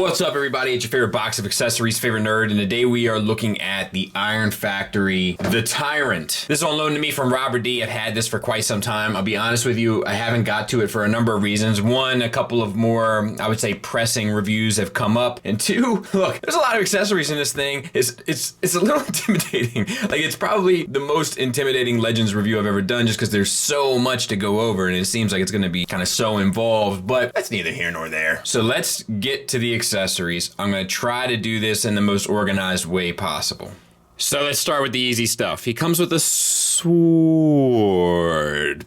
What's up, everybody? It's your favorite box of accessories, favorite nerd, and today we are looking at the Iron Factory, the Tyrant. This is on loan to me from Robert D. I've had this for quite some time. I'll be honest with you, I haven't got to it for a number of reasons. One, a couple of more, I would say, pressing reviews have come up. And two, look, there's a lot of accessories in this thing. It's a little intimidating. Like, it's probably the most intimidating Legends review I've ever done just because there's so much to go over and it seems like it's going to be kind of so involved, but that's neither here nor there. So let's get to the accessories. I'm going to try to do this in the most organized way possible. So let's start with the easy stuff. He comes with a sword,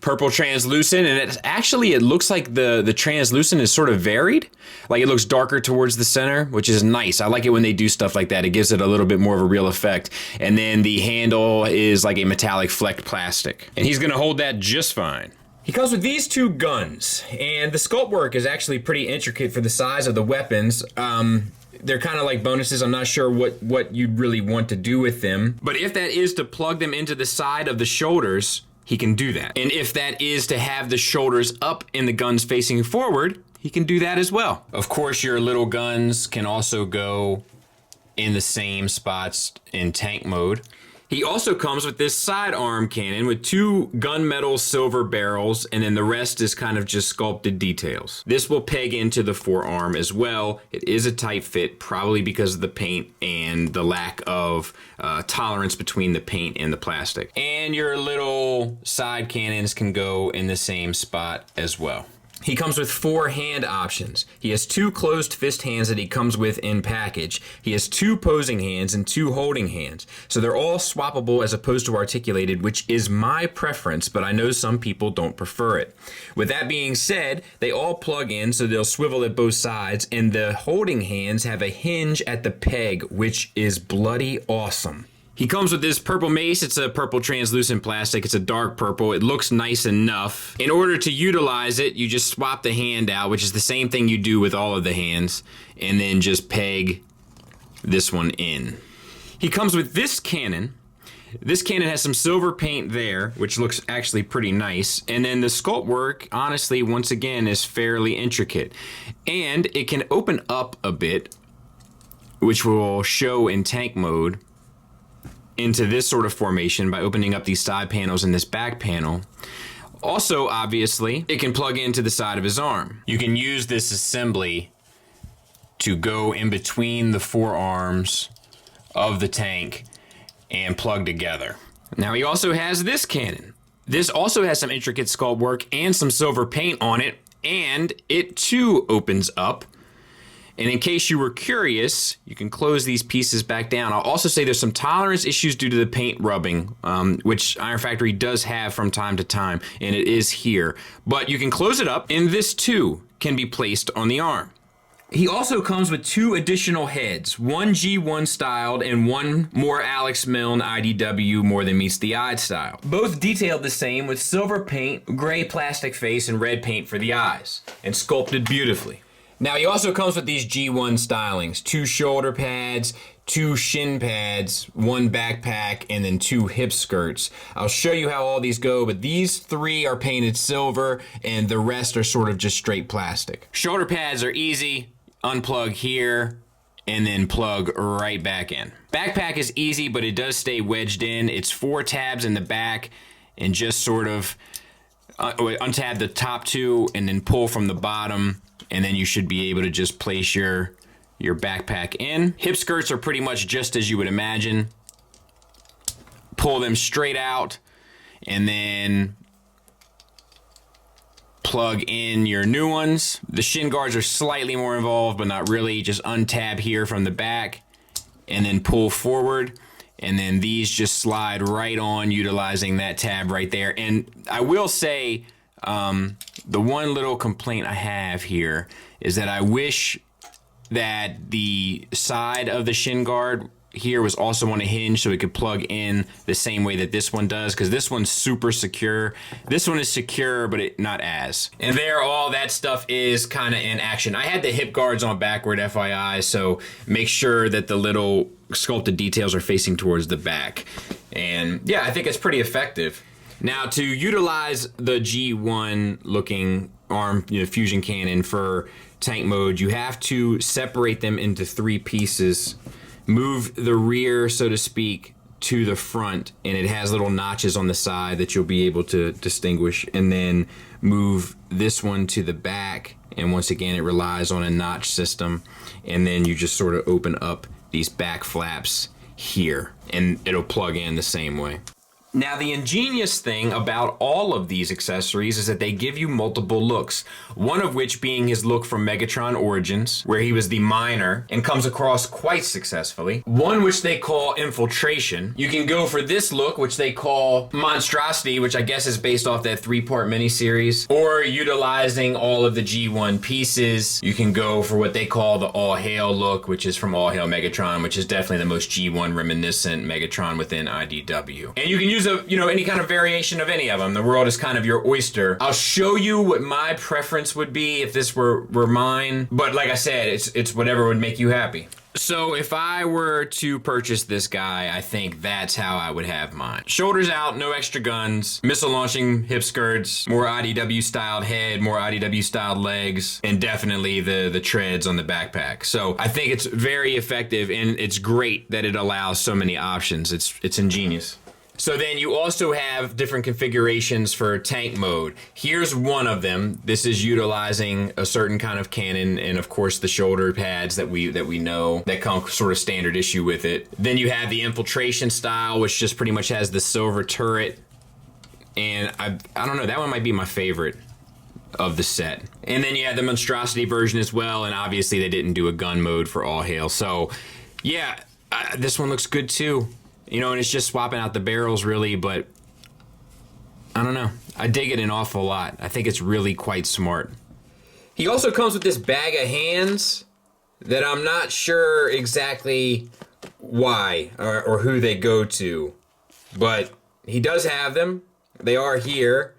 purple translucent, and it looks like the translucent is sort of varied. Like it looks darker towards the center, which is nice. I like it when they do stuff like that. It gives it a little bit more of a real effect. And then the handle is like a metallic flecked plastic. And he's gonna hold that just fine. He comes with these two guns, and the sculpt work is actually pretty intricate for the size of the weapons. They're kind of like bonuses. I'm not sure what you'd really want to do with them. But if that is to plug them into the side of the shoulders, he can do that. And if that is to have the shoulders up and the guns facing forward, he can do that as well. Of course, your little guns can also go in the same spots in tank mode. He also comes with this sidearm cannon with two gunmetal silver barrels, and then the rest is kind of just sculpted details. This will peg into the forearm as well. It is a tight fit, probably because of the paint and the lack of tolerance between the paint and the plastic. And your little side cannons can go in the same spot as well. He comes with 4 hand options. He has 2 closed fist hands that he comes with in package. He has 2 posing hands and 2 holding hands. So they're all swappable as opposed to articulated, which is my preference, but I know some people don't prefer it. With that being said, they all plug in, so they'll swivel at both sides, and the holding hands have a hinge at the peg, which is bloody awesome. He comes with this purple mace. It's a purple translucent plastic. It's a dark purple. It looks nice enough. In order to utilize it, you just swap the hand out, which is the same thing you do with all of the hands, and then just peg this one in. He comes with this cannon. This cannon has some silver paint there, which looks actually pretty nice. And then the sculpt work, honestly, once again, is fairly intricate. And it can open up a bit, which will show in tank mode, into this sort of formation by opening up these side panels and this back panel. Also, obviously, it can plug into the side of his arm. You can use this assembly to go in between the forearms of the tank and plug together. Now he also has this cannon. This also has some intricate sculpt work and some silver paint on it, and it too opens up. And in case you were curious, you can close these pieces back down. I'll also say there's some tolerance issues due to the paint rubbing, which Iron Factory does have from time to time, and it is here. But you can close it up, and this too can be placed on the arm. He also comes with 2 additional heads, one G1 styled and one more Alex Milne IDW More Than Meets the Eye style. Both detailed the same with silver paint, gray plastic face, and red paint for the eyes, and sculpted beautifully. Now he also comes with these G1 stylings, 2 shoulder pads, 2 shin pads, 1 backpack, and then 2 hip skirts. I'll show you how all these go, but these 3 are painted silver and the rest are sort of just straight plastic. Shoulder pads are easy, unplug here, and then plug right back in. Backpack is easy, but it does stay wedged in. It's 4 tabs in the back, and just sort of untab the top 2 and then pull from the bottom, and then you should be able to just place your backpack in. Hip skirts are pretty much just as you would imagine. Pull them straight out, and then plug in your new ones. The shin guards are slightly more involved, but not really. Just untab here from the back, and then pull forward. And then these just slide right on, utilizing that tab right there. And I will say, the one little complaint I have here is that I wish that the side of the shin guard here was also on a hinge so it could plug in the same way that this one does, because this one's super secure. This one is secure, but not as. And there, all that stuff is kind of in action. I had the hip guards on backward, FYI, so make sure that the little sculpted details are facing towards the back. And yeah, I think it's pretty effective. Now, to utilize the G1 looking arm fusion cannon for tank mode, you have to separate them into 3 pieces, move the rear, so to speak, to the front, and it has little notches on the side that you'll be able to distinguish, and then move this one to the back, and once again it relies on a notch system, and then you just sort of open up these back flaps here, and it'll plug in the same way. Now, the ingenious thing about all of these accessories is that they give you multiple looks, one of which being his look from Megatron Origins, where he was the miner and comes across quite successfully. One which they call Infiltration. You can go for this look, which they call Monstrosity, which I guess is based off that 3-part miniseries, or utilizing all of the G1 pieces. You can go for what they call the All Hail look, which is from All Hail Megatron, which is definitely the most G1 reminiscent Megatron within IDW. And you can use any kind of variation of any of them. The world is kind of your oyster. I'll show you what my preference would be if this were mine, but like I said, it's whatever would make you happy. So if I were to purchase this guy, I think that's how I would have mine. Shoulders out, no extra guns, missile launching hip skirts, more IDW styled head, more IDW styled legs, and definitely the treads on the backpack. So I think it's very effective, and it's great that it allows so many options. It's ingenious. So then you also have different configurations for tank mode. Here's one of them. This is utilizing a certain kind of cannon and of course the shoulder pads that we know that come sort of standard issue with it. Then you have the infiltration style, which just pretty much has the silver turret. And I don't know, that one might be my favorite of the set. And then you have the monstrosity version as well, and obviously they didn't do a gun mode for All Hail. So yeah, this one looks good too. And it's just swapping out the barrels really, but I don't know. I dig it an awful lot. I think it's really quite smart. He also comes with this bag of hands that I'm not sure exactly why or who they go to, but he does have them. They are here.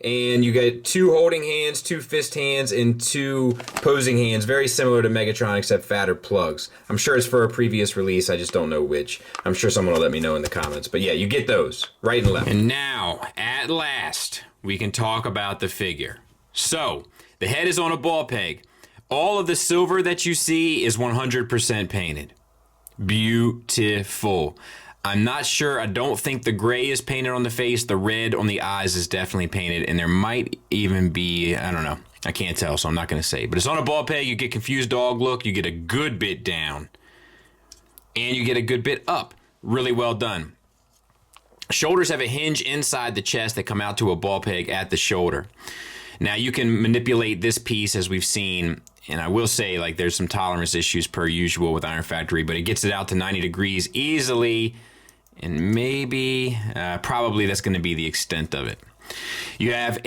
And you get 2 holding hands, 2 fist hands, and 2 posing hands, very similar to Megatron except fatter plugs. I'm sure it's for a previous release, I just don't know which. I'm sure someone will let me know in the comments. But yeah, you get those, right and left. And now, at last, we can talk about the figure. So, the head is on a ball peg. All of the silver that you see is 100% painted. Beautiful. I'm not sure. I don't think the gray is painted on the face. The red on the eyes is definitely painted. And there might even be, I don't know. I can't tell, so I'm not going to say. But it's on a ball peg. You get confused dog look. You get a good bit down. And you get a good bit up. Really well done. Shoulders have a hinge inside the chest that come out to a ball peg at the shoulder. Now, you can manipulate this piece as we've seen. And I will say, like, there's some tolerance issues per usual with Iron Factory. But it gets it out to 90 degrees easily. And maybe, probably that's going to be the extent of it. You have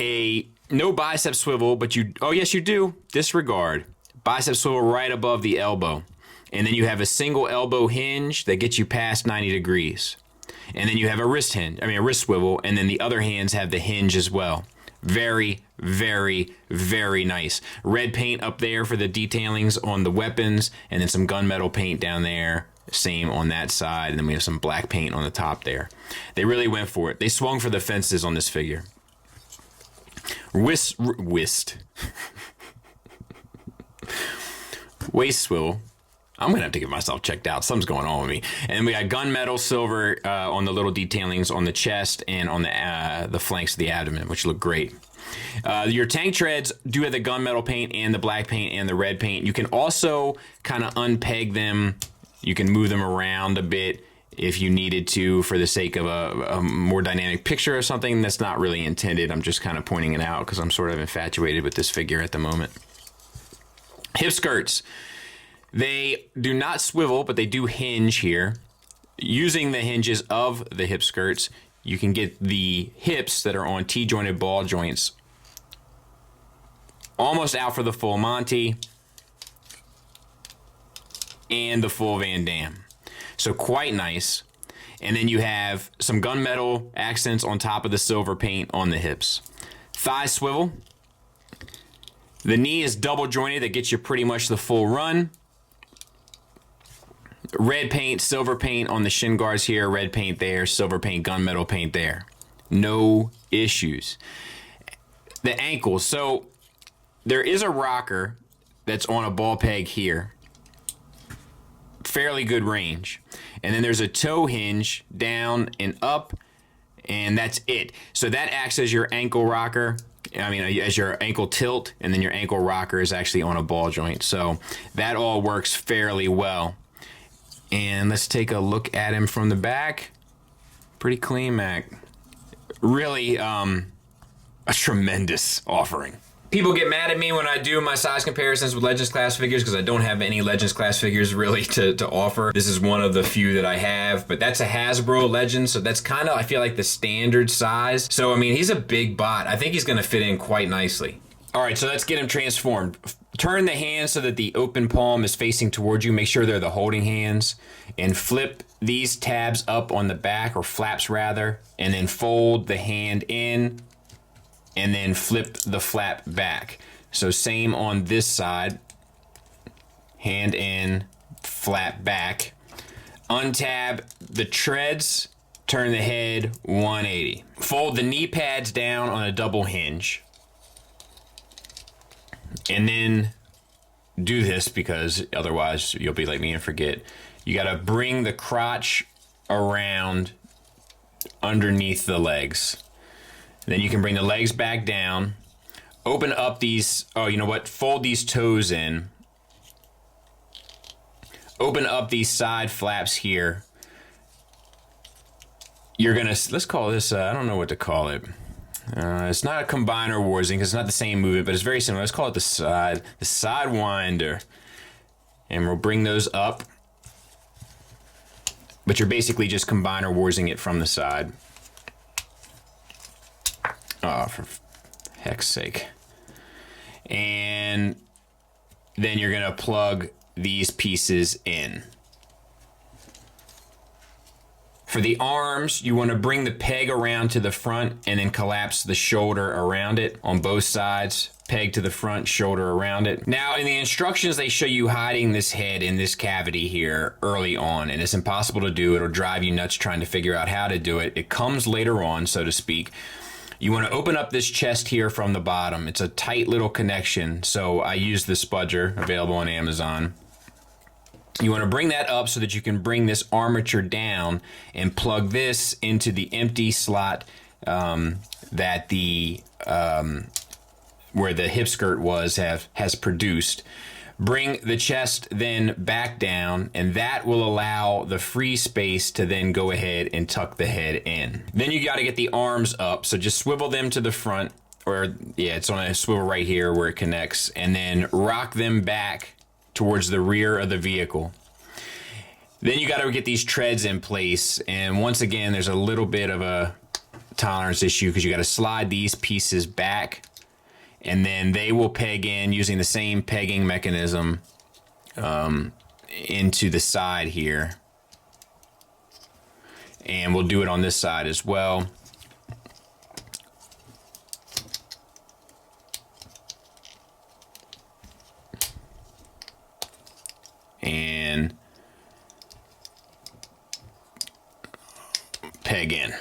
no bicep swivel, but oh yes you do, disregard. Bicep swivel right above the elbow. And then you have a single elbow hinge that gets you past 90 degrees. And then you have a wrist swivel, and then the other hands have the hinge as well. Very, very, very nice. Red paint up there for the detailings on the weapons, and then some gunmetal paint down there. Same on that side, and then we have some black paint on the top there. They really went for it. They swung for the fences on this figure. Waist swivel. I'm gonna have to get myself checked out. Something's going on with me. And we got gunmetal silver on the little detailings on the chest and on the flanks of the abdomen, which look great. Your tank treads do have the gunmetal paint and the black paint and the red paint. You can also kind of unpeg them. You can move them around a bit if you needed to for the sake of a more dynamic picture or something. That's not really intended. I'm just kind of pointing it out because I'm sort of infatuated with this figure at the moment. Hip skirts. They do not swivel, but they do hinge here. Using the hinges of the hip skirts, you can get the hips that are on T-jointed ball joints almost out for the full Monty and the full Van Damme. So quite nice. And then you have some gunmetal accents on top of the silver paint on the hips. Thigh swivel. The knee is double jointed. That gets you pretty much the full run. Red paint, silver paint on the shin guards here. Red paint there, silver paint, gunmetal paint there. No issues. The ankles. So there is a rocker that's on a ball peg here. Fairly good range. And then there's a toe hinge down and up, and that's it. So that acts as your ankle rocker. I mean, as your ankle tilt, and then your ankle rocker is actually on a ball joint. So that all works fairly well. And let's take a look at him from the back. Pretty clean, Mac. Really, a tremendous offering. People get mad at me when I do my size comparisons with Legends class figures because I don't have any Legends class figures really to offer. This is one of the few that I have, but that's a Hasbro Legend, so that's kind of, I feel like, the standard size. So, I mean, he's a big bot. I think he's going to fit in quite nicely. All right, so let's get him transformed. Turn the hand so that the open palm is facing towards you. Make sure they're the holding hands. And flip these tabs up on the back, or flaps rather, and then fold the hand in, and then flip the flap back. So same on this side. Hand in, flap back. Untab the treads, turn the head 180. Fold the knee pads down on a double hinge. And then do this, because otherwise you'll be like me and forget. You gotta bring the crotch around underneath the legs. Then you can bring the legs back down, open up these, oh, you know what? Fold these toes in. Open up these side flaps here. You're gonna, let's call this, I don't know what to call it. It's not a combiner warzing, because it's not the same movement, but it's very similar. Let's call it the side winder. And we'll bring those up. But you're basically just combiner warzing it from the side. Oh, for heck's sake. And then you're gonna plug these pieces in. For the arms, you want to bring the peg around to the front and then collapse the shoulder around it on both sides. Peg to the front, shoulder around it. Now, in the instructions, they show you hiding this head in this cavity here early on, and it's impossible to do. It'll drive you nuts trying to figure out how to do it. It comes later on, so to speak. You want to open up this chest here from the bottom. It's a tight little connection, so I use the spudger, available on Amazon. You want to bring that up so that you can bring this armature down and plug this into the empty slot that the where the hip skirt has produced. Bring the chest then back down, and that will allow the free space to then go ahead and tuck the head in. Then you got to get the arms up, so just swivel them to the front, or yeah, it's on a swivel right here where it connects, and then rock them back towards the rear of the vehicle. Then you got to get these treads in place, and once again there's a little bit of a tolerance issue because you got to slide these pieces back, and then they will peg in using the same pegging mechanism into the side here, and we'll do it on this side as well. And peg in.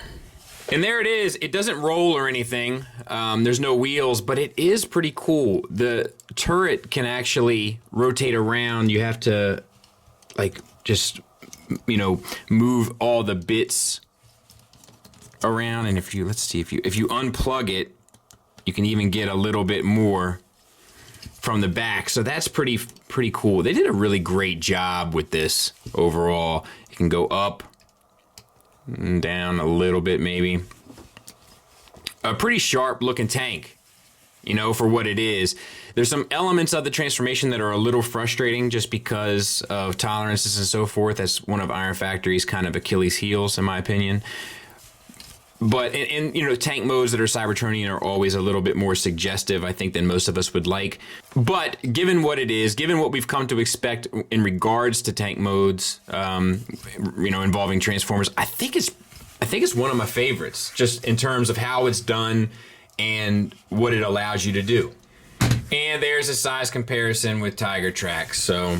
And there it is. It doesn't roll or anything. There's no wheels, but it is pretty cool. The turret can actually rotate around. You have to, like, just, you know, move all the bits around. And if you, let's see, if you unplug it, you can even get a little bit more from the back. So that's pretty cool. They did a really great job with this overall. You can go up and down a little bit, maybe. A pretty sharp looking tank, you know, for what it is. There's some elements of the transformation that are a little frustrating just because of tolerances and so forth. That's one of Iron Factory's kind of Achilles heels, in my opinion. But in you know, tank modes that are Cybertronian are always a little bit more suggestive, I think, than most of us would like. But given what it is, given what we've come to expect in regards to tank modes, you know, involving Transformers, I think it's one of my favorites, just in terms of how it's done and what it allows you to do. And there's a size comparison with Tiger Track. So,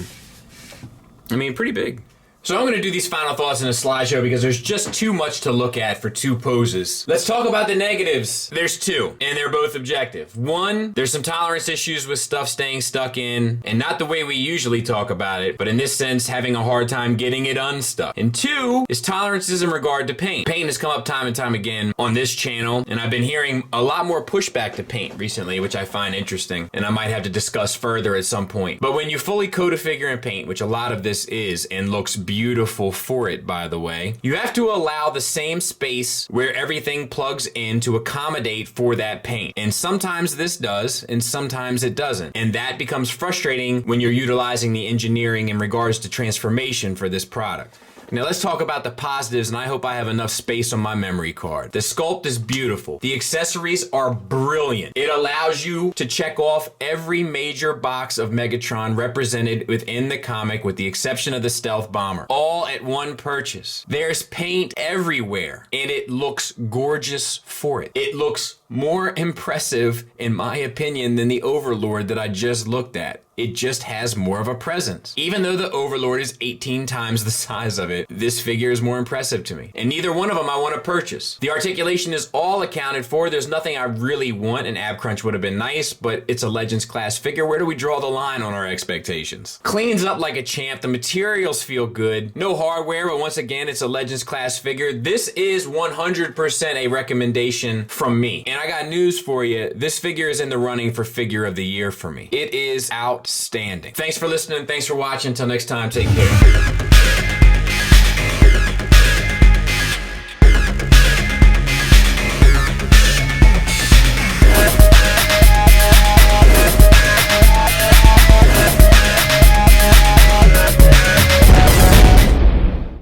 I mean, pretty big. So I'm going to do these final thoughts in a slideshow because there's just too much to look at for two poses. Let's talk about the negatives. There's two, and they're both objective. One, there's some tolerance issues with stuff staying stuck in, and not the way we usually talk about it, but in this sense, having a hard time getting it unstuck. And two is tolerances in regard to paint. Paint has come up time and time again on this channel, and I've been hearing a lot more pushback to paint recently, which I find interesting, and I might have to discuss further at some point. But when you fully coat a figure in paint, which a lot of this is, and looks beautiful for it, by the way, you have to allow the same space where everything plugs in to accommodate for that paint. And sometimes this does, and sometimes it doesn't. And that becomes frustrating when you're utilizing the engineering in regards to transformation for this product. Now let's talk about the positives, and I hope I have enough space on my memory card. The sculpt is beautiful. The accessories are brilliant. It allows you to check off every major box of Megatron represented within the comic with the exception of the stealth bomber. All at one purchase. There's paint everywhere, and it looks gorgeous for it. It looks more impressive, in my opinion, than the Overlord that I just looked at. It just has more of a presence. Even though the Overlord is 18 times the size of it, this figure is more impressive to me. And neither one of them I want to purchase. The articulation is all accounted for. There's nothing I really want. An ab crunch would have been nice, but it's a Legends class figure. Where do we draw the line on our expectations? Cleans up like a champ. The materials feel good. No hardware, but once again, it's a Legends class figure. This is 100% a recommendation from me. And I got news for you. This figure is in the running for Figure of the Year for me. It is outstanding. Thanks for listening. Thanks for watching. Until next time, take care.